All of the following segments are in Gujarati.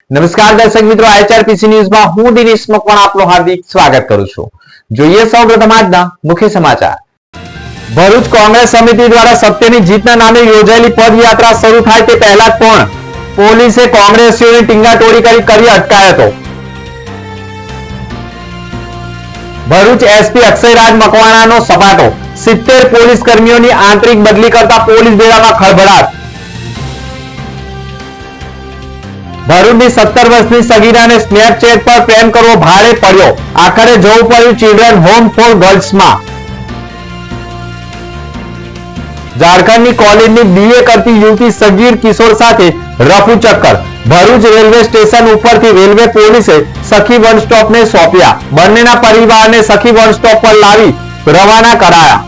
નમસ્કાર દર્શક મિત્રો, HRPC ન્યૂઝમાં હું દિનેશ મકવાણા આપનું હાર્દિક સ્વાગત કરું છું. જોઈએ સૌપ્રથમ આજના મુખ્ય સમાચાર. ભરૂચ કોંગ્રેસ સમિતિ દ્વારા સત્યની જીતના નામે યોજાયેલી પદયાત્રા શરૂ થાય તે પહેલા જ પણ પોલીસે કોંગ્રેસીઓની ટીંગાટોળી કરી અટકાયતો. ભરૂચ એસપી અક્ષયરાજ મકવાણાનો સપાટો. 70 પોલીસ કર્મીઓની આંતરિક બદલી કરતા પોલીસ બેડામાં ખળભળાટ. ભરૂચની 17 વર્ષની સગીરાને સ્નેપચેટ પર પ્રેમ કરવો ભારે પડ્યો. આખરે જવું પડ્યું ચિલ્ડ્રન હોમ ફોર ગર્લ્સમાં. ઝારખંડની કોલેજની BA કરતી યુવતી સગીર કિશોર સાથે રફુ ચક્કર. ભરૂચ રેલવે સ્ટેશન ઉપરથી રેલવે પોલીસે સખી વન સ્ટોપને સોંપ્યા. બંનેના પરિવારને સખી વન સ્ટોપ પર લાવી રવાના કરાયા.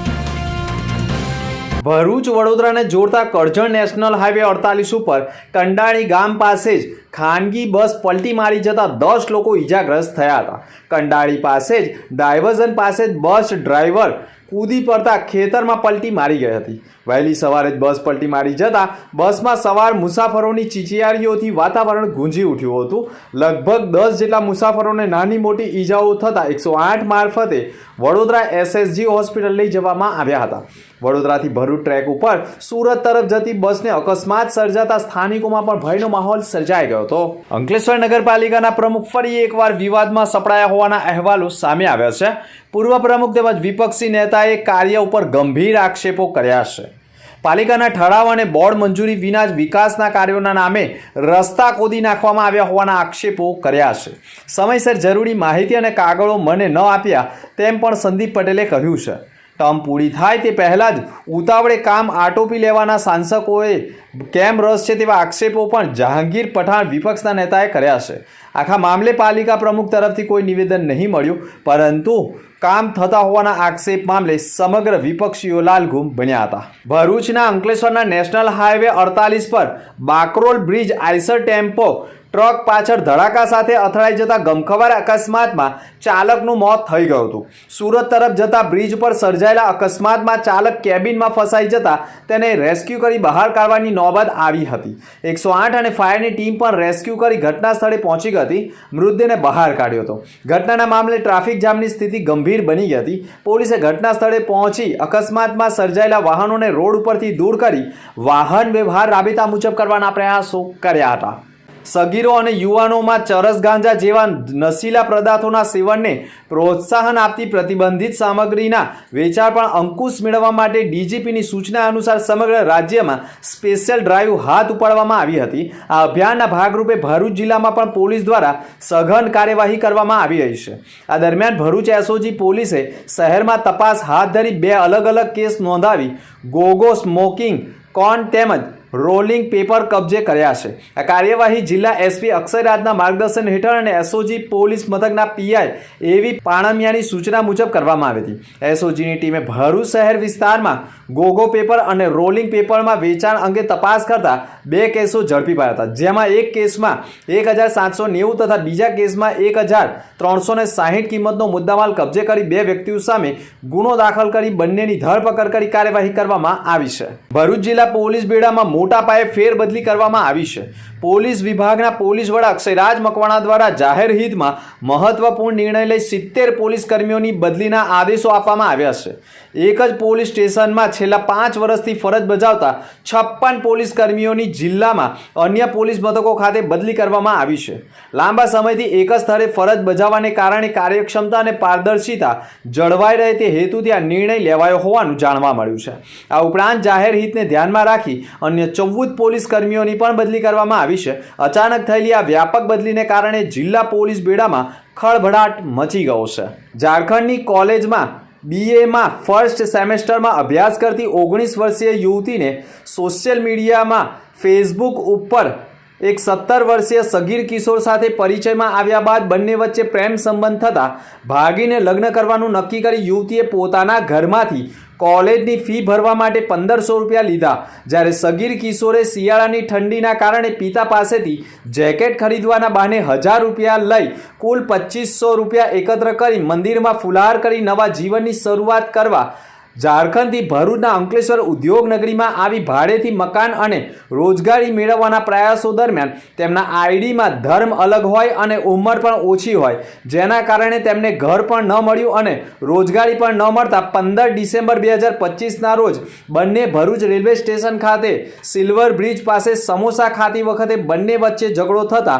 ભરૂચ વડોદરાને જોડતા કરજણ નેશનલ હાઈવે 48 ઉપર કંડાળી ગામ પાસે જ ખાનગી બસ પલટી મારી જતા 10 લોકો ઈજાગ્રસ્ત થયા હતા. કંડાળી પાસે જ ડાયવર્ઝન પાસે જ બસ ડ્રાઈવર કૂદી પડતા ખેતરમાં પલટી મારી ગઈ હતી. વહેલી સવારે જ બસ પલટી મારી જતા બસમાં સવાર મુસાફરોની ચીચિયારીઓથી વાતાવરણ ગુંજી ઉઠ્યું હતું. લગભગ 10 જેટલા મુસાફરોને નાની મોટી ઈજાઓ થતા 108 મારફતે વડોદરા SSG હોસ્પિટલ લઈ જવામાં આવ્યા હતા. વડોદરાથી ભરૂચ ટ્રેક ઉપર સુરત તરફ જતી બસને અકસ્માત સર્જાતા સ્થાનિકોમાં પણ ભયનો માહોલ સર્જાઈ ગયો હતો. અંકલેશ્વર નગરપાલિકાના પ્રમુખ ફરી એકવાર વિવાદમાં સપડાયા હોવાના અહેવાલો સામે આવ્યા છે. પૂર્વ પ્રમુખ તેમજ વિપક્ષી નેતાએ કાર્ય ઉપર ગંભીર આક્ષેપો કર્યા છે. પાલિકાના ઠરાવ અને બોર્ડ મંજૂરી વિના જ વિકાસના કાર્યોના નામે રસ્તા ખોદી નાખવામાં આવ્યા હોવાના આક્ષેપો કર્યા છે. સમયસર જરૂરી માહિતી અને કાગળો મને ન આપ્યા તેમ પણ સંદીપ પટેલે કહ્યું છે. ટર્મ પૂરી થાય તે પહેલાં જ ઉતાવળે કામ આટોપી લેવાના શાસકોએ કેમ રસ છે તેવા આક્ષેપો પણ જહાંગીર પઠાણ વિપક્ષના નેતાએ કર્યા છે. આખા મામલે પાલિકા પ્રમુખ તરફથી કોઈ નિવેદન નહીં મળ્યું, પરંતુ કામ થતા હોવાના આક્ષેપ મામલે સમગ્ર વિપક્ષીઓ લાલઘૂમ બન્યા હતા. ભરૂચના અંકલેશ્વરના નેશનલ હાઈવે 48 પર Bakrol bridge Eicher tempo truck પાછળ ધડાકા સાથે અથડાઈ જતા ગમખવાર અકસ્માતમાં ચાલકનું મોત થઈ ગયું હતું. સુરત તરફ જતા બ્રિજ પર સર્જાયેલા અકસ્માતમાં ચાલક કેબિનમાં ફસાઈ જતા તેને રેસ્ક્યુ કરી બહાર કાઢવાની નોબત આવી હતી. 108 અને ફાયરની ટીમ પણ રેસ્ક્યુ કરી ઘટના સ્થળે પહોંચી હતી. મૃતદેહને બહાર કાઢ્યો હતો. ઘટનાના મામલે ટ્રાફિક જામની સ્થિતિ ગંભીર બની ગઈ હતી. પોલીસે ઘટના સ્થળે પહોંચી અકસ્માતમાં સર્જાયેલા વાહનોને રોડ ઉપરથી દૂર કરી વાહન વ્યવહાર રાબેતા મુજબ કરવાના પ્રયાસો કર્યા હતા. સગીરો અને યુવાનોમાં ચરસ ગાંજા જેવા નશીલા પદાર્થોના સેવનને પ્રોત્સાહન આપતી પ્રતિબંધિત સામગ્રીના વેચાણ પર અંકુશ મેળવવા માટે DGPની સૂચના અનુસાર સમગ્ર રાજ્યમાં સ્પેશિયલ ડ્રાઈવ હાથ ઉપાડવામાં આવી હતી. આ અભિયાનના ભાગરૂપે ભરૂચ જિલ્લામાં પણ પોલીસ દ્વારા સઘન કાર્યવાહી કરવામાં આવી રહી છે. આ દરમિયાન ભરૂચ SOG પોલીસે શહેરમાં તપાસ હાથ ધરી 2 અલગ અલગ કેસ નોંધાવી ગોગો સ્મોકિંગ કોન તેમજ રોલિંગ પેપર કબજે કર્યા છે. આ કાર્યવાહી જિલ્લા SP અક્ષયરાજના માર્ગદર્શન હેઠળ અને SOG પોલીસ મથકના PI એવી પાણમિયાની સૂચના મુજબ કરવામાં આવી હતી. SOGની ટીમે ભરૂચ શહેર વિસ્તારમાં ગોગો પેપર અને રોલિંગ પેપરમાં વેચાણ અંગે તપાસ કરતા 2 કેસો ઝડપી પાડ્યા હતા, જેમાં એક કેસમાં 1790 તથા બીજા કેસમાં 1360 કિંમતનો મુદ્દામાલ કબજે કરી 2 વ્યક્તિઓ સામે ગુનો દાખલ કરી બંનેની ધરપકડ કરી કાર્યવાહી કરવામાં આવી છે. ભરૂચ જિલ્લા પોલીસ બેડામાં મોટા પાયે ફેરબદલી કરવામાં આવી છે. પોલીસ વિભાગના પોલીસ વડા અક્ષયરાજ મકવાણા દ્વારા જાહેર હિતમાં મહત્વપૂર્ણ નિર્ણય લઈ 70 પોલીસ કર્મીઓની બદલીના આદેશો આપવામાં આવ્યા છે. એક જ પોલીસ સ્ટેશનમાં છેલ્લા 5 વર્ષથી ફરજ બજાવતા 56 પોલીસ કર્મીઓની જિલ્લામાં અન્ય પોલીસ મથકો ખાતે બદલી કરવામાં આવી છે. લાંબા સમયથી એક જ સ્થળે ફરજ બજાવવાને કારણે કાર્યક્ષમતા અને પારદર્શિતા જળવાઈ રહે તે હેતુથી આ નિર્ણય લેવાયો હોવાનું જાણવા મળ્યું છે. આ ઉપરાંત જાહેર હિતને ધ્યાનમાં રાખી અન્ય 14 પોલીસ કર્મીઓની પણ બદલી કરવામાં આવી છે. અચાનક થયેલી આ વ્યાપક બદલીને કારણે જિલ્લા પોલીસ બેડામાં ખળભળાટ મચી ગયો છે. ઝારખંડની કોલેજમાં BAમાં ફર્સ્ટ સેમેસ્ટરમાં અભ્યાસ કરતી 19 વર્ષીય યુવતીને સોશિયલ મીડિયામાં ફેસબુક ઉપર એક 17 વર્ષીય સગીર કિશોર સાથે પરિચયમાં આવ્યા બાદ બંને વચ્ચે પ્રેમ સંબંધ થતાં ભાગીને લગ્ન કરવાનું નક્કી કરી યુવતીએ પોતાના ઘરમાંથી કોલેજની ફી ભરવા માટે 1500 રૂપિયા લીધા. જ્યારે સગીર કિશોરે શિયાળાની ઠંડીના કારણે પિતા પાસેથી જેકેટ ખરીદવાના બહાને 1000 રૂપિયા લઈ કુલ 2500 રૂપિયા એકત્ર કરી મંદિરમાં ફુલહાર કરી નવા જીવનની શરૂઆત કરવા ઝારખંડથી ભરૂચના અંકલેશ્વર ઉદ્યોગનગરીમાં આવી ભાડેથી મકાન અને રોજગારી મેળવવાના પ્રયાસો દરમિયાન તેમના આઈડીમાં ધર્મ અલગ હોય અને ઉંમર પણ ઓછી હોય, જેના કારણે તેમને ઘર પણ ન મળ્યું અને રોજગારી પણ ન મળતા 15 ડિસેમ્બર 2025ના રોજ બંને ભરૂચ રેલવે સ્ટેશન ખાતે સિલ્વર બ્રિજ પાસે સમોસા ખાતી વખતે બંને વચ્ચે ઝઘડો થતા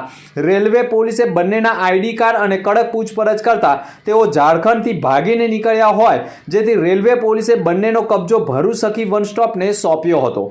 રેલવે પોલીસે બંનેના આઈડી કાર્ડ અને કડક પૂછપરછ કરતા તેઓ ઝારખંડથી ભાગીને નીકળ્યા હોય, જેથી રેલવે પોલીસે બંનેનો કબજો ભરૂચ સખી વન સ્ટોપને સોંપ્યો હતો.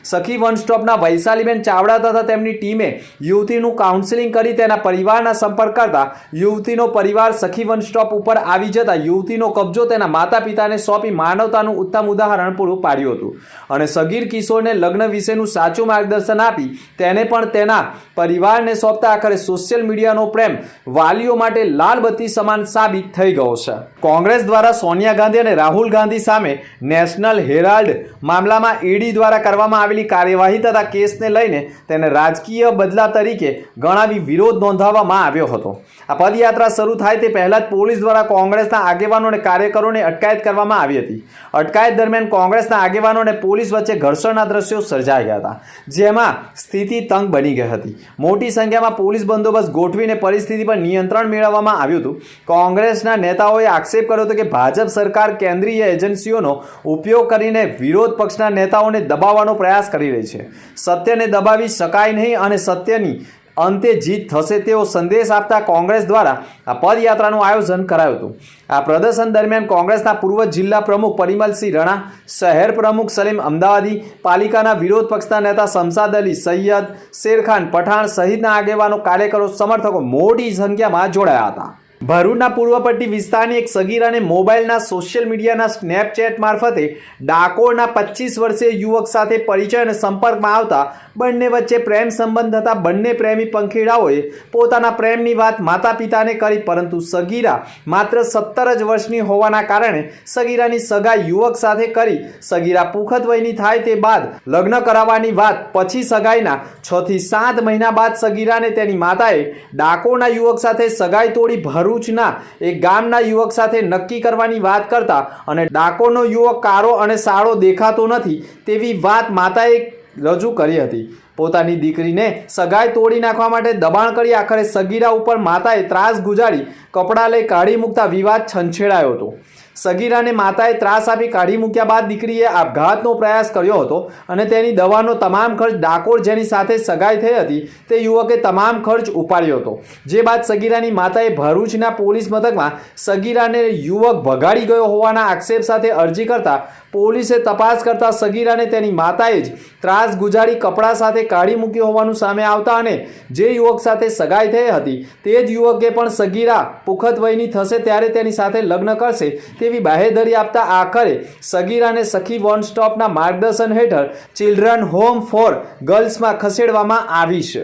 સખી વન સ્ટોપના વૈશાલીબેન ચાવડા તથા તેમની ટીમે યુવતીનું કાઉન્સેલિંગ કરી તેના પરિવારના સંપર્ક કરતા યુવતીનો પરિવાર સખી વન સ્ટોપ ઉપર આવી જતા યુવતીનો કબજો તેના માતા પિતાને સોંપી માનવતાનું ઉત્તમ ઉદાહરણ પૂરું પાડ્યું હતું અને સગીર કિશોરને લગ્ન વિશેનું સાચું માર્ગદર્શન આપી તેને પણ તેના પરિવારને સોંપતા આખરે સોશિયલ મીડિયાનો પ્રેમ વાલીઓ માટે લાલબત્તી સમાન સાબિત થઈ ગયો છે. કોંગ્રેસ દ્વારા સોનિયા ગાંધી અને રાહુલ ગાંધી સામે નેશનલ હેરાલ્ડ મામલામાં ઈડી દ્વારા કરવામાં આવેલી કાર્યવાહી તથા કેસને લઈને તેને રાજકીય બદલા તરીકે ગણાવી વિરોધ નોંધાવવામાં આવ્યો હતો. આ પદયાત્રા શરૂ થાય તે પહેલા જ પોલીસ દ્વારા કોંગ્રેસના આગેવાનો અને કાર્યકરોને અટકાયત કરવામાં આવી હતી. અટકાયત દરમિયાન કોંગ્રેસના આગેવાનો અને પોલીસ વચ્ચે ઘર્ષણના દ્રશ્યો સર્જાઈ ગયા હતા, જેમાં સ્થિતિ તંગ બની ગઈ હતી. મોટી સંખ્યામાં પોલીસ બંદોબસ્ત ગોઠવીને પરિસ્થિતિ પર નિયંત્રણ મેળવવામાં આવ્યું હતું. કોંગ્રેસના નેતાઓએ આક્ષેપ કર્યો હતો કે ભાજપ સરકાર કેન્દ્રીય એજન્સીઓનો ઉપયોગ કરીને વિરોધ પક્ષના નેતાઓને દબાવવાનો પ્રયાસ કરી રહી છે. સત્યને દબાવી શકાય નહીં અને સત્યની અંતે જીત થશે તેવો સંદેશ આપતા કોંગ્રેસ દ્વારા આ પદયાત્રાનું આયોજન કરાયું હતું. આ પ્રદર્શન દરમિયાન કોંગ્રેસના પૂર્વ જિલ્લા પ્રમુખ પરિમલસિંહ રણા, શહેર પ્રમુખ સલીમ અમદાવાદી, પાલિકાના વિરોધ પક્ષના નેતા શમશાદ અલી, સૈયદ શેરખાન પઠાણ સહિતના આગેવાનો, કાર્યકરો, સમર્થકો મોટી સંખ્યામાં જોડાયા હતા. ભરૂચના પૂર્વપટ્ટી વિસ્તારની એક સગીરાને મોબાઈલના સોશિયલ મીડિયાના સ્નેપચેટ મારફતે ડાકોરના 25 વર્ષીય યુવક સાથે પરિચય અને સંપર્કમાં આવતા બંને વચ્ચે પ્રેમ સંબંધ થતા બંને પ્રેમી પંખીડાઓએ પોતાના પ્રેમની વાત માતા પિતાને કરી, પરંતુ સગીરા માત્ર 17 જ વર્ષની હોવાના કારણે સગીરાની સગાઈ યુવક સાથે કરી. સગીરા પુખ્ત વયની થાય તે બાદ લગ્ન કરાવવાની વાત પછી સગાઈના 6 થી 7 મહિના બાદ સગીરાને તેની માતાએ ડાકોરના યુવક સાથે સગાઈ તોડી ભરૂચના એક ગામના યુવક સાથે નક્કી કરવાની વાત કરતા અને ડાકોરનો યુવક કાળો અને સાળો દેખાતો નથી તેવી વાત માતાએ રજૂ કરી હતી. પોતાની દીકરીને સગાઈ તોડી નાખવા માટે દબાણ કરી આખરે સગીરા ઉપર માતાએ ત્રાસ ગુજારી કપડાં લઈ કાઢી મૂકતા વિવાદ છંછેડાયો હતો. સગીરાને માતાએ ત્રાસ આપી કાઢી મૂક્યા બાદ દીકરીએ આપઘાતનો પ્રયાસ કર્યો હતો અને તેની દવાનો તમામ ખર્ચ ડાકોર જેની સાથે સગાઈ થઈ હતી તે યુવકે તમામ ખર્ચ ઉપાડ્યો હતો. જે બાદ સગીરાની માતાએ ભરૂચના પોલીસ મથકમાં સગીરાને યુવક ભગાડી ગયો હોવાના આક્ષેપ સાથે અરજી કરતા પોલીસે તપાસ કરતા સગીરાને તેની માતાએ જ ત્રાસ ગુજારી કપડાં સાથે કાઢી મૂક્યો હોવાનું સામે આવતા અને જે યુવક સાથે સગાઈ થઈ હતી તે જ યુવકે પણ સગીરા પુખ્ત વયની થશે ત્યારે તેની સાથે લગ્ન કરશે તેવી બાહેધરી આપતા આખરે સગીરાને સખી વન સ્ટોપના માર્ગદર્શન હેઠળ ચિલ્ડ્રન હોમ ફોર ગર્લ્સમાં ખસેડવામાં આવી છે.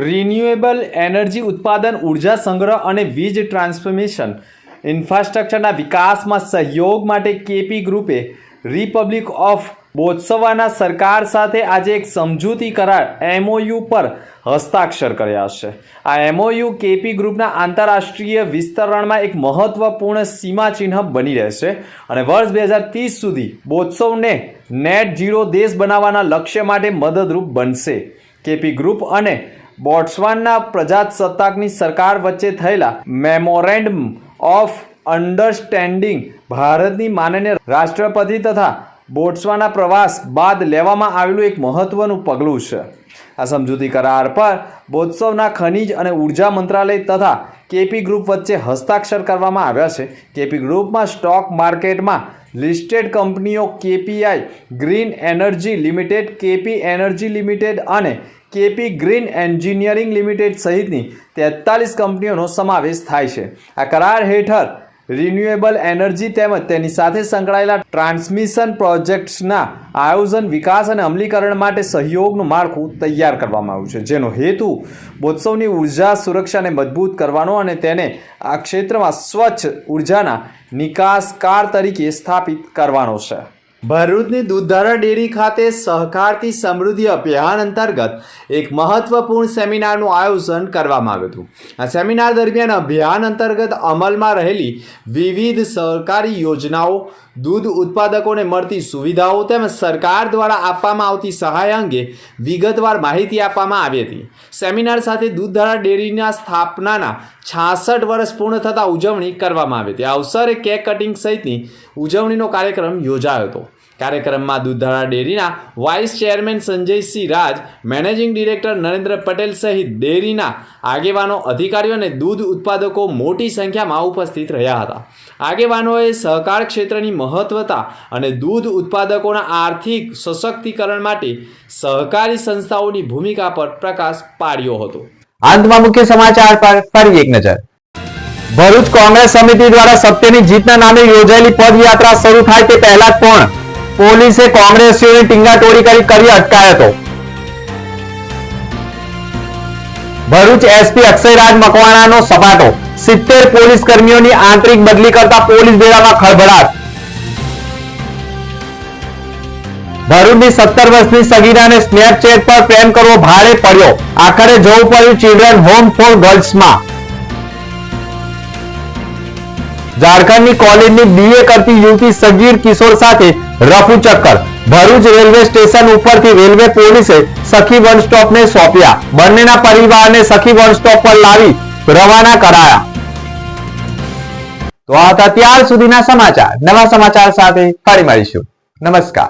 રિન્યુએબલ એનર્જી ઉત્પાદન, ઉર્જા સંગ્રહ અને વીજ ટ્રાન્સફોર્મેશન ઇન્ફ્રાસ્ટ્રક્ચરના વિકાસમાં સહયોગ માટે કેપી ગ્રુપે રિપબ્લિક ઓફ બોત્સવાના સરકાર સાથે આજે એક સમજૂતી કરાર MOU પર હસ્તાક્ષર કર્યા છે. આ MOU કેપી ગ્રુપના આંતરરાષ્ટ્રીય વિસ્તરણમાં એક મહત્વપૂર્ણ સીમાચિહ્ન બની રહેશે અને વર્ષ 2030 સુધી બોત્સવને નેટ ઝીરો દેશ બનાવવાના લક્ષ્ય માટે મદદરૂપ બનશે. કેપી ગ્રુપ અને બોટ્સવાના પ્રજાસત્તાકની સરકાર વચ્ચે થયેલા મેમોરેન્ડમ ઓફ અન્ડરસ્ટેન્ડિંગ ભારતની માનનીય રાષ્ટ્રપતિ તથા બોટ્સવાના પ્રવાસ બાદ લેવામાં આવેલું એક મહત્વનું પગલું છે. આ સમજૂતી કરાર પર બોત્સવના ખનિજ અને ઉર્જા મંત્રાલય તથા કેપી ગ્રુપ વચ્ચે હસ્તાક્ષર કરવામાં આવ્યા છે. કેપી ગ્રુપમાં સ્ટોક માર્કેટમાં લિસ્ટેડ કંપનીઓ KPI green energy limited, KP energy limited અને કેપી ગ્રીન એન્જિનિયરિંગ લિમિટેડ સહિતની 43 કંપનીઓનો સમાવેશ થાય છે. આ કરાર હેઠળ રિન્યુએબલ એનર્જી તેમજ તેની સાથે સંકળાયેલા ટ્રાન્સમિશન પ્રોજેક્ટ્સના આયોજન, વિકાસ અને અમલીકરણ માટે સહયોગનું માળખું તૈયાર કરવામાં આવ્યું છે, જેનો હેતુ બોત્સવની ઉર્જા સુરક્ષાને મજબૂત કરવાનો અને તેને આ ક્ષેત્રમાં સ્વચ્છ ઉર્જાના નિકાસકાર તરીકે સ્થાપિત કરવાનો છે. ભરૂચની દૂધધારા ડેરી ખાતે સહકારથી સમૃદ્ધિ અભિયાન અંતર્ગત એક મહત્વપૂર્ણ સેમિનારનું આયોજન કરવામાં આવ્યું હતું. આ સેમિનાર દરમિયાન અભિયાન અંતર્ગત અમલમાં રહેલી વિવિધ સરકારી યોજનાઓ, દૂધ ઉત્પાદકોને મળતી સુવિધાઓ તેમજ સરકાર દ્વારા આપવામાં આવતી સહાય અંગે વિગતવાર માહિતી આપવામાં આવી હતી. સેમિનાર સાથે દૂધધારા ડેરીના સ્થાપનાના 66 વર્ષ પૂર્ણ થતાં ઉજવણી કરવામાં આવી હતી. આ અવસરે કેક કટિંગ સહિતની ઉજવણીનો કાર્યક્રમ યોજાયો હતો. કાર્યક્રમમાં દૂધધારા ડેરીના વાઇસ ચેરમેન સંજયસિંહ રાજ, મેનેજિંગ ડિરેક્ટર નરેન્દ્ર પટેલ સહિત ડેરીના આગેવાનો, અધિકારીઓ અને દૂધ ઉત્પાદકો મોટી સંખ્યામાં ઉપસ્થિત રહ્યા હતા. આગેવાનોએ સહકાર ક્ષેત્રની મહત્વતા અને દૂધ ઉત્પાદકોના આર્થિક સશક્તિકરણ માટે સહકારી સંસ્થાઓની ભૂમિકા પર પ્રકાશ પાડ્યો હતો. અંતમાં મુખ્ય સમાચાર પર ફરી એક નજર. ભરૂચ કોંગ્રેસ સમિતિ દ્વારા સત્યની જીતના નામે યોજાયેલી પદયાત્રા શરૂ થાય તે પહેલા જ પણ પોલીસે કોંગ્રેસીઓની ટીંગાટોળી કરી અટકાયતો. ભરૂચ એસપી અક્ષયરાજ મકવાણાનો સપાટો. 70 પોલીસ કર્મીઓની આંતરિક બદલી કરતા પોલીસ બેડામાં ખળભળાટ. ભરૂચની 17 વર્ષની સગીરાને સ્નેપચેટ પર પ્રેમ કરવો ભારે પડ્યો. આખરે જવું પડ્યું ચિલ્ડ્રન હોમ ફોર ગર્લ્સમાં. ઝારખંડની કોલેજની બીએ કરતી યુવતી સગીર કિશોર સાથે રફુ ચક્કર. ભરૂચ રેલવે સ્ટેશન ઉપરથી રેલવે પોલીસે સખી વન સ્ટોપને સોંપ્યા. બંનેના પરિવારને સખી વન સ્ટોપ પર લાવી રવાના કરાયા. તો આ હતા ત્યાર સુધીના સમાચાર. નવા સમાચાર સાથે ફરી મળીશું. નમસ્કાર.